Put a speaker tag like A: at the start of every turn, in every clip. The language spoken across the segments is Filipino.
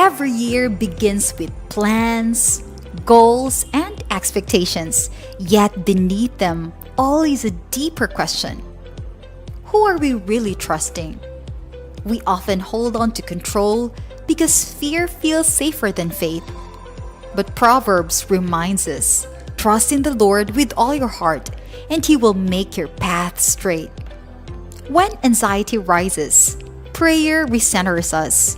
A: Every year begins with plans, goals, and expectations. Yet beneath them all is a deeper question. Who are we really trusting? We often hold on to control because fear feels safer than faith. But Proverbs reminds us, trust in the Lord with all your heart, and He will make your path straight. When anxiety rises, prayer recenters us.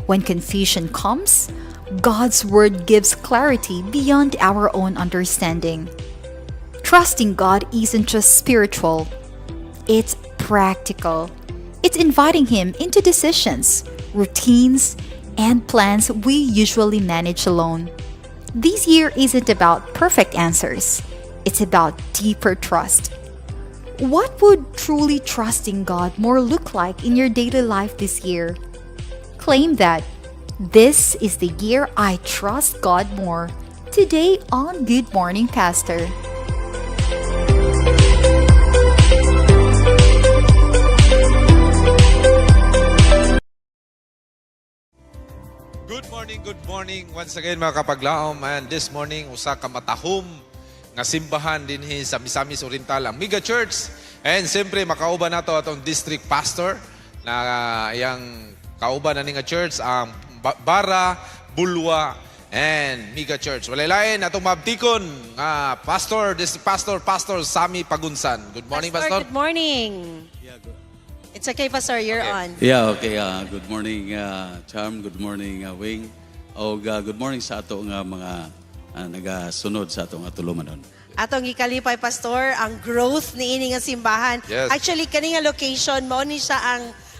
A: When confusion comes, God's Word gives clarity beyond our own understanding. Trusting God isn't just spiritual, it's practical. It's inviting Him into decisions, routines, and plans we usually manage alone. This year isn't about perfect answers, it's about deeper trust. What would truly trusting God more look like in your daily life this year? Claim that this is the year I trust God more. Today on Good Morning Pastor.
B: Good morning once again mga kapaglaom. And this morning, usa ka matahom nga simbahan din sa Misamis Oriental, ang Mega Church. And siyempre, makauban nato atong district pastor na yang kauban na nga church, ang Bara, Bulwa, and Mega Church. Walay lain atong mabtikon nga pastor, Pastor Sammy Pagunsan. Good morning, Pastor.
C: Good morning. It's okay, Pastor. You're on.
D: Yeah, okay. Good morning, Charm. Good morning, Wing. Good morning sa ato nga mga nagasunod sa ato nga tulumanon.
C: Atong gikalipay, Pastor, ang growth ni ini nga simbahan.
B: Yes.
C: Actually, kani nga location, mao ni siya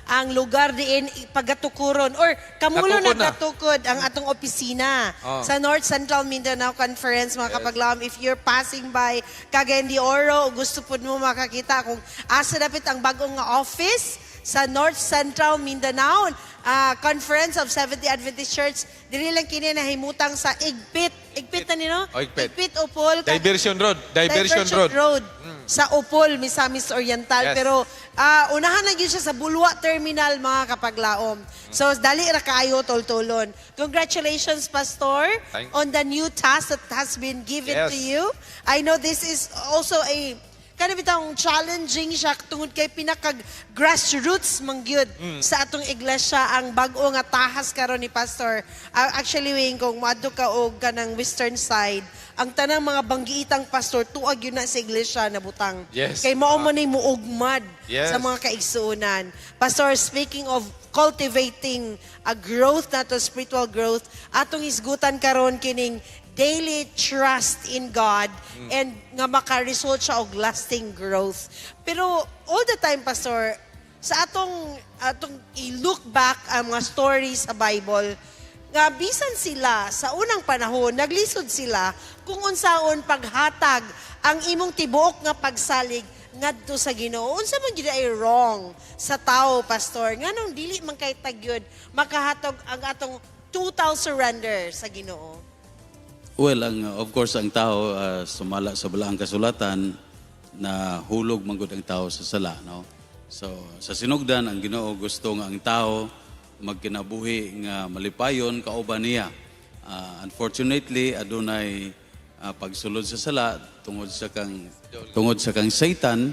C: ang lugar diin pagatukuron or kamulo
B: Katukod na.
C: nagkatukod ang atong opisina sa North Central Mindanao Conference, mga kapaglaom. If you're passing by Cagayan de Oro, gusto po mo makakita kung asa dapit ang bagong nga office sa North Central Mindanao Conference of Seventh-day Adventist Church. Dili lang kini nahimutang sa Igpit na nino?
B: Igpit.
C: Upol.
B: Diversion Road.
C: Sa Upol, Misamis Oriental.
B: Yes.
C: Pero unahan na yun siya sa Bulwa Terminal, mga kapaglaom. So, dali ra kayo, toltolon. Congratulations, Pastor, on the new task that has been given
B: Yes.
C: to you. I know this is also a kana bitang challenging siya tungod kay pinaka-grassroots mangyud sa atong iglesia ang bag-o nga tahas karon ni Pastor. Actually, Wing, kung maadto ka og kanang western side, ang tanang mga banggiitang pastor tuag yun na sa iglesia na butang.
B: Yes.
C: Kay mao man ay muugmad
B: Yes.
C: sa mga kaigsuonan. Pastor, speaking of cultivating a growth nato, spiritual growth, atong isgutan karon kining daily trust in God and nga maka-result siya og lasting growth. Pero all the time, Pastor, sa atong i-look back ang mga stories sa Bible, nga bisan sila sa unang panahon, naglisod sila kung unsaon paghatag ang imong tibuok nga pagsalig ngadto sa Ginoo. Unsa man gyud ay wrong sa tao, Pastor? Nganong dili man kay tagyod makahatag ang atong total surrender sa Ginoo?
D: Well, of course, ang tao sumala sa balaang kasulatan na hulog manggod ang tao sa sala, no? So, sa sinugdan, ang Ginoo gusto nga ang tao magkinabuhi nga malipayon kauban niya. Unfortunately, adunay pagsulod sa sala tungod sa kang Satan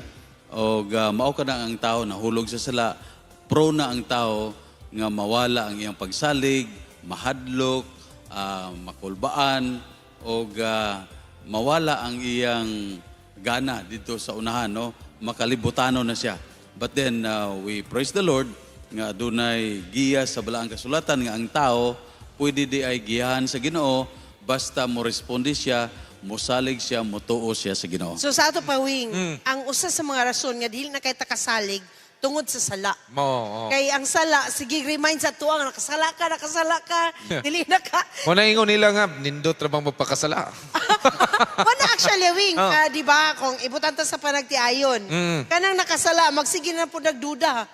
D: o mao ka na ang tao na hulog sa sala, pro na ang tao nga mawala ang iyang pagsalig, mahadlok, makulbaan o mawala ang iyang gana dito sa unahan, no? Makalibutano na siya. But then we praise the Lord nga dunay giya sa balaang kasulatan nga ang tao pwede di ay giyahan sa Ginoo basta mo responde siya, mosalig siya, motuo siya sa Ginoo.
C: So sa ato pa, Wing, ang usa sa mga rason nga dili na kay takasalig tungod sa sala. Kay ang sala, sige remind sa tuang, nakasala ka, dili na ka.
B: Muna ingon nila nga, nindot rabang magpakasala.
C: Wala actually, Wing, di ba, kung ibutan ta sa panagtiayon, kanang nakasala, magsige na po nagduda.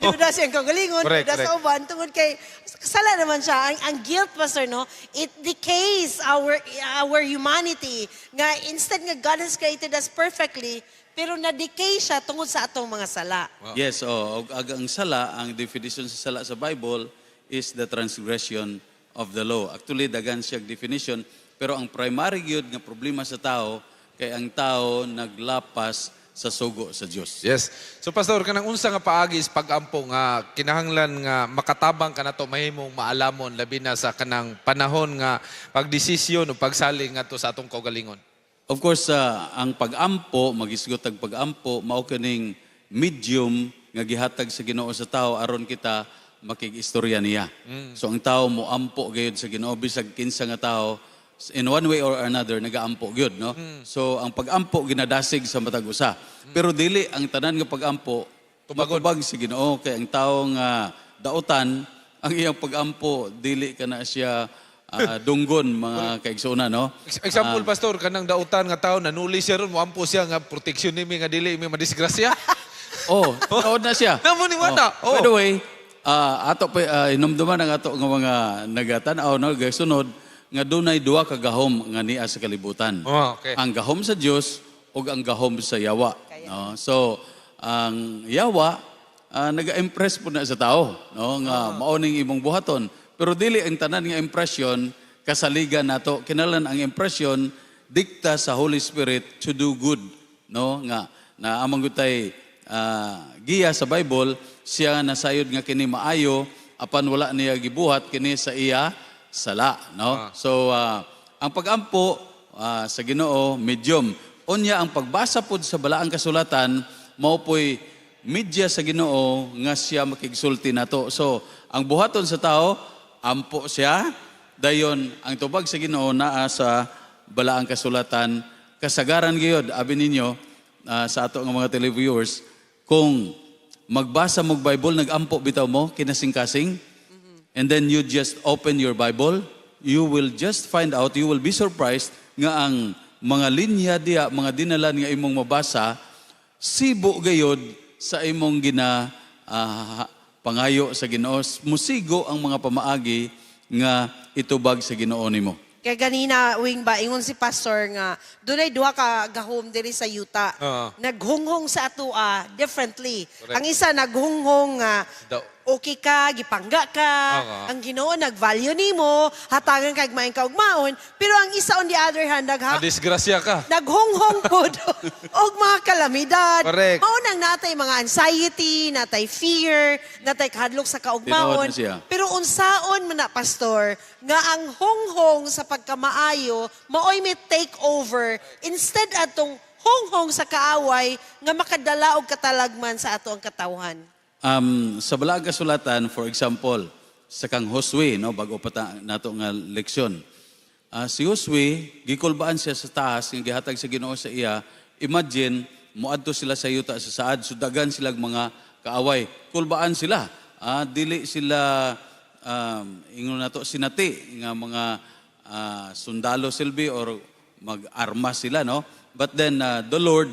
C: Duda siyang kagalingon,
B: Correct.
C: duda sa uban, tungod kay, kasala naman siya. Ang guilt, Pastor, no, it decays our humanity. Nga, instead nga God has created us perfectly, pero na-decay siya tungod sa atong mga sala.
D: Yes, ang sala, ang definition sa sala sa Bible is the transgression of the law. Actually, dagan siya definition, pero ang primary gyud nga problema sa tao kay ang tao naglapas sa sugo sa Dios.
B: Yes. So Pastor, kanang unsa nga paagi is pag-ampo nga kinahanglan nga makatabang ka nato mahimong maalamon labi na sa kanang panahon nga pagdesisyon o pagsalig ngadto sa atong kaugalingon.
D: Of course, ang pag-ampo, magisgot ang pag-ampo, mao kining medium nga gihatag sa Ginoo sa tao aron kita makig-istorya niya. So ang tao mo ampo gayud sa Ginoo bisag kinsa nga tao in one way or another nagaampo gyud, no? So ang pag-ampo ginadasig sa matag usa. Pero dili ang tanan nga pag-ampo tumagubag sa Ginoo kay ang tao nga dautan ang iyang pag-ampo dili kana siya dunggon mga kaigsoona, no?
B: Example, Pastor, kanang dautan nga tao nanuli siya ron, moampo siya nga proteksyon nimi nga dili imi madisgrasya.
D: Oh, nood na siya.
B: Namo ni wala.
D: By the way, ato pa inumduman ang ato nga mga nagatan-aw no gaysunod nga dunay duha ka gahom nga niya sa kalibutan.
B: Oh, okay.
D: Ang gahom sa Dios ug ang gahom sa yawa. No? So, ang yawa naga-impress po na sa tao, no? Nga mao ning imong buhaton. Pero dili ang tanan nga impression kasaligan nato. Kinahanglan ang impression dikta sa Holy Spirit to do good, no? Nga na amang gutay giya sa Bible, siya nasayod nga kini maayo apan wala niya gibuhat kini sa iya sala, no? So ang pag-ampo sa Ginoo medium. Unya ang pagbasa pod sa balaang kasulatan mao poy media sa Ginoo nga siya makigsulti nato. So ang buhaton sa tao ampo siya, dayon ang tubag sa Ginoo naa sa balaang kasulatan. Kasagaran gyud abi ninyo sa ato nga mga televiewers, kung magbasa mo Bible, nag-ampo bitaw mo, kinasing-kasing, and then you just open your Bible, you will just find out, you will be surprised nga ang mga linya diya, mga dinalan nga imong mabasa, sibo gayod sa imong pangayo sa Ginoo. Musigo ang mga pamaagi nga itubag sa Ginoo nimo.
C: Kaya ganina, wing ba, ingon si Pastor nga, dunay duha ka gahom diri sa yuta. Naghunghong sa atua differently.
B: Correct.
C: Ang isa naghunghong nga, okay ka, gipangga ka, ang Ginoo nag-value nimo, hatagan kag maing kaugmaon, pero ang isa on the other hand,
B: Disgrasya ka.
C: naghunghong pod og mga kalamidad.
B: Correct.
C: Maunang natay mga anxiety, natay fear, natay kahadlok sa kaugmaon.
D: Tinuod na siya.
C: Pero unsaon man na, Pastor, nga ang honghong sa pagkamaayo, maoy may take over instead atong honghong sa kaaway nga makadala og katalagman sa ato ang katawhan.
D: Sa balaang kasulatan, for example, sa kang Josue, no, bago pa nato nga leksyon. Si Josue, gikulbaan siya sa taas, nga gihatag sa Ginoo sa iya. Imagine, muadto sila sa yuta sa saad, sudagan sila mga kaaway. Kulbaan sila. Dili sila ingon nato sinati nga mga sundalo silbi or mag-armas sila, no? But then the Lord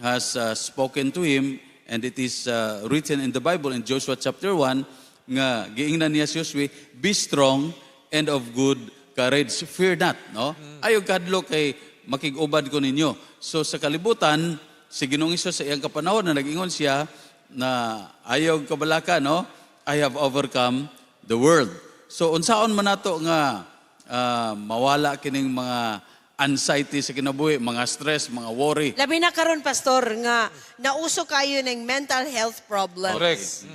D: has spoken to him, and it is written in the Bible in Joshua chapter 1 nga giingnan niya si Josue, be strong and of good courage, fear not, no? Ayaw kadlo kay makig-ubad ko ninyo. So sa kalibutan, si Ginoong Hesus sa iyang kapanahon na nag-ingon siya na ayaw kabalaka, no? I have overcome the world. So unsaon man nato nga mawala kining mga anxiety sa kinabuhi, mga stress, mga worry.
C: Labi na karon, Pastor, nga nauso kayo ng mental health problems.
B: Correct.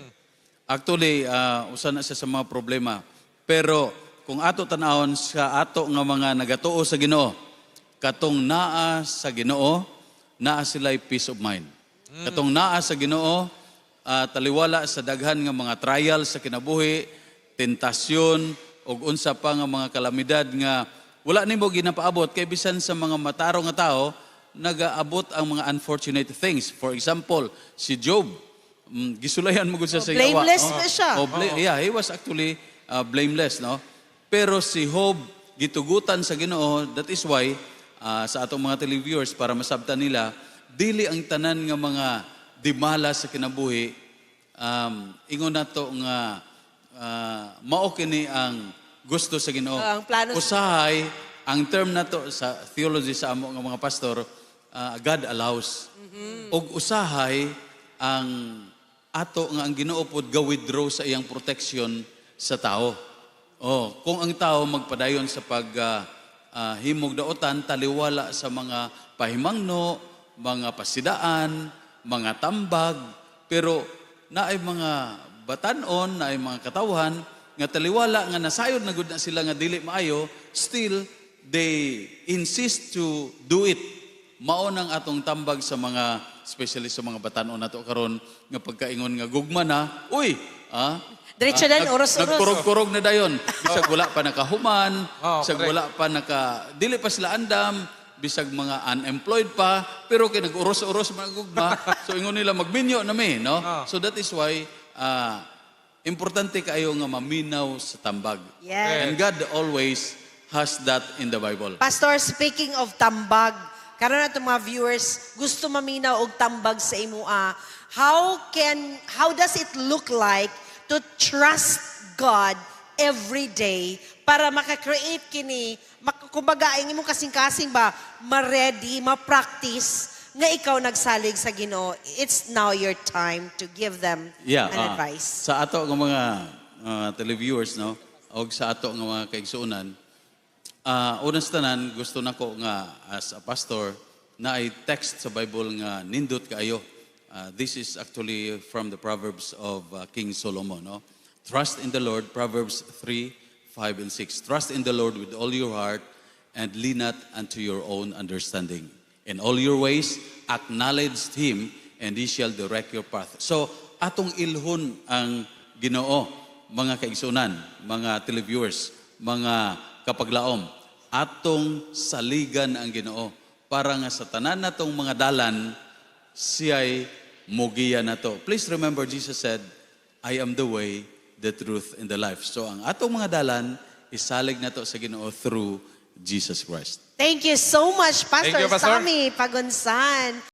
D: Actually, usa na siya sa mga problema. Pero kung ato tanawon sa ato nga mga nagatuo sa Ginoo, katong naa sa Ginoo, naa sila'y peace of mind. Katong naa sa Ginoo, taliwala sa daghan nga mga trials sa kinabuhi, tentasyon, o unsa pa nga mga kalamidad nga wala nimo ginapaabot kay bisan sa mga matarong nga tao nagaabot ang mga unfortunate things. For example, si Job, gisulayan mo gud sa yawa.
C: Blameless na siya.
D: Yeah, he was actually blameless, no? Pero si Job gitugutan sa Ginoo. That is why sa atong mga televiewers para masabtan nila, dili ang tanan nga mga dimala sa kinabuhi ingon nato nga mao kini ang gusto sa Ginoo.
C: Ang plano
D: Usahay, ang term na to sa theology sa amo nga mga pastor, God allows. Og usahay, ang ato nga ang Ginoo pod ga-withdraw sa iyang protection sa tao. Kung ang tao magpadayon sa himog daotan, taliwala sa mga pahimangno, mga pasidaan, mga tambag, pero naay mga batanon, naay mga katawhan, nga taliwala nga nasayod na gud na sila nga dili maayo, still they insist to do it. Mao nang atong tambag sa mga, especially sa mga batanon nato karon nga pagkaingon nga gugma na, uy,
C: Diretso na, oros-oros.
D: nagkurog-kurog na dayon. Bisag wala pa nakahuman, bisag
B: correct.
D: wala pa dili pa sila andam, bisag mga unemployed pa, pero kay nag-uros-uros mga gugma, so ingon nila magminyo na mi, no? So that is why importante kayo nga maminaw sa tambag.
C: Yes.
D: And God always has that in the Bible.
C: Pastor, speaking of tambag, karon na mga viewers gusto maminaw og tambag sa imua. How does it look like to trust God every day para maka-create kini, kumbaga ang imong kasing-kasing ba, ma-ready, ma-practice nga ikaw nagsalig sa Ginoo. It's now your time to give them an advice.
D: Sa ato ng mga televiewers, no, o sa ato ng mga kaigsuunan, unang tanan, gusto nako nga as a pastor na ay text sa Bible nga nindot kaayo. This is actually from the Proverbs of King Solomon. No? Trust in the Lord, Proverbs 3, 5, and 6. Trust in the Lord with all your heart and lean not unto your own understanding. In all your ways, acknowledge Him and He shall direct your path. So, atong ilhon ang Ginoo, mga kaigsunan, mga televiewers, mga kapaglaom, atong saligan ang Ginoo para nga sa tanan natong mga dalan siya'y mugiya na to. Please remember, Jesus said, I am the way, the truth, and the life. So ang atong mga dalan, isalig na to sa Ginoo through Jesus Christ.
C: Thank you so much, Pastor
B: Thank you, Pastor.
C: Sammy Pagunsan.